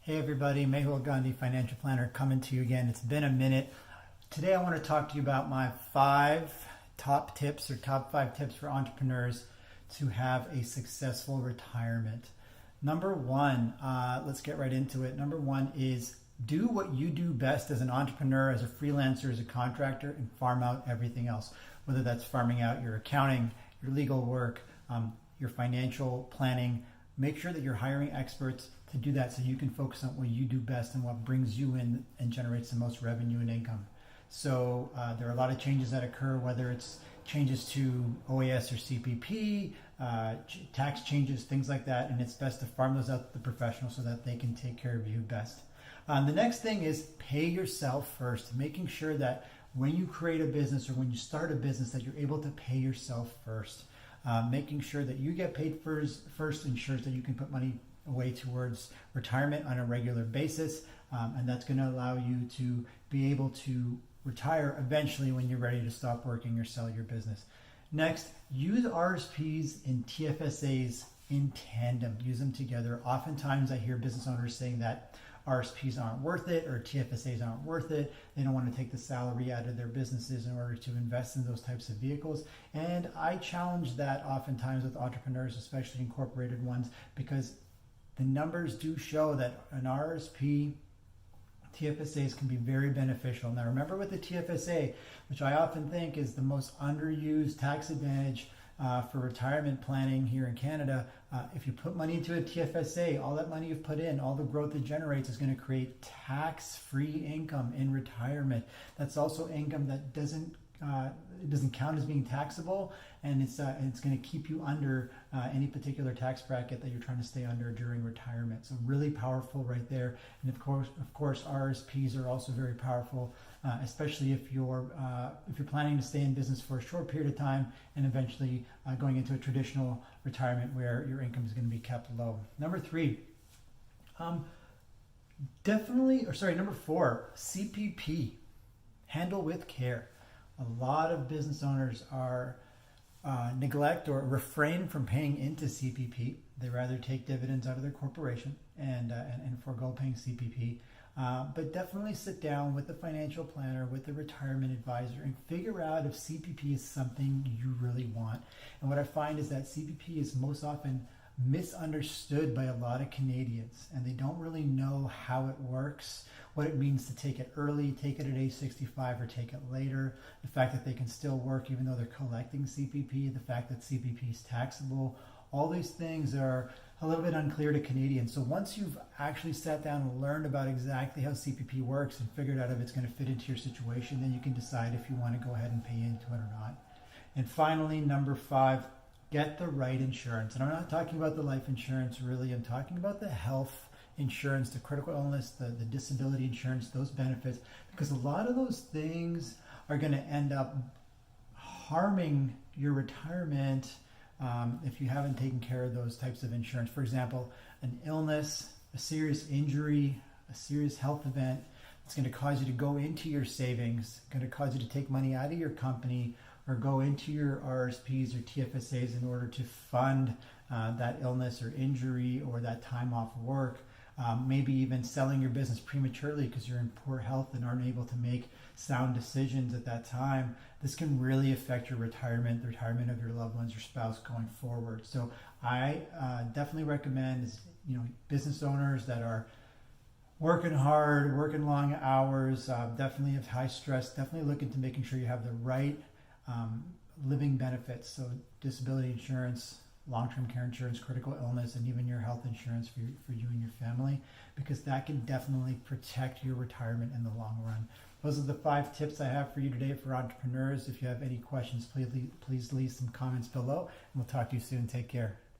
Hey everybody, Mehul Gandhi, financial planner, coming to you again. It's been a minute. Today I want to talk to you about my top 5 tips for entrepreneurs to have a successful retirement. Number one, let's get right into it. Number one is do what you do best as an entrepreneur, as a freelancer, as a contractor, and farm out everything else. Whether that's farming out your accounting, your legal work, your financial planning. Make sure that you're hiring experts to do that so you can focus on what you do best and what brings you in and generates the most revenue and income. So there are a lot of changes that occur, whether it's changes to OAS or CPP, tax changes, things like that, and it's best to farm those out to the professionals so that they can take care of you best. The next thing is pay yourself first, making sure that when you create a business or when you start a business that you're able to pay yourself first. Making sure that you get paid first ensures that you can put money away towards retirement on a regular basis, and that's going to allow you to be able to retire eventually when you're ready to stop working or sell your business. Next, use RSPs and TFSAs in tandem. Use them together. Oftentimes I hear business owners saying that RSPs aren't worth it or TFSAs aren't worth it. They don't want to take the salary out of their businesses in order to invest in those types of vehicles. And I challenge that oftentimes with entrepreneurs, especially incorporated ones, because the numbers do show that an RSP, TFSAs can be very beneficial. Now remember with the TFSA, which I often think is the most underused tax advantage for retirement planning here in Canada, if you put money into a TFSA, all that money you've put in, all the growth it generates is going to create tax-free income in retirement. That's also income that it doesn't count as being taxable, and it's going to keep you under any particular tax bracket that you're trying to stay under during retirement. So really powerful right there. And of course, RSPs are also very powerful, especially if you're planning to stay in business for a short period of time and eventually going into a traditional retirement where your income is going to be kept low. Number 4, CPP, handle with care. A lot of business owners are neglect or refrain from paying into CPP. They rather take dividends out of their corporation and forego paying CPP. But definitely sit down with the financial planner, with the retirement advisor, and figure out if CPP is something you really want. And what I find is that CPP is most often misunderstood by a lot of Canadians, and they don't really know how it works, what it means to take it early, take it at age 65 or take it later, the fact that they can still work even though they're collecting CPP, the fact that CPP is taxable. All these things are a little bit unclear to Canadians. So once you've actually sat down and learned about exactly how CPP works and figured out if it's going to fit into your situation, then you can decide if you want to go ahead and pay into it or not. And finally, number 5, get the right insurance. And I'm not talking about the life insurance really, I'm talking about the health insurance, the critical illness, the disability insurance, those benefits, because a lot of those things are going to end up harming your retirement if you haven't taken care of those types of insurance. For example, an illness, a serious injury, a serious health event, it's going to cause you to go into your savings, going to cause you to take money out of your company or go into your RSPs or TFSAs in order to fund that illness or injury or that time off work. Maybe even selling your business prematurely because you're in poor health and aren't able to make sound decisions at that time. This can really affect your retirement, the retirement of your loved ones, your spouse going forward. So I definitely recommend business owners that are working hard, working long hours, definitely have high stress, definitely look into making sure you have the right living benefits. So disability insurance, long-term care insurance, critical illness, and even your health insurance for you and your family, because that can definitely protect your retirement in the long run. Those are the 5 tips I have for you today for entrepreneurs. If you have any questions, please leave some comments below, and we'll talk to you soon. Take care.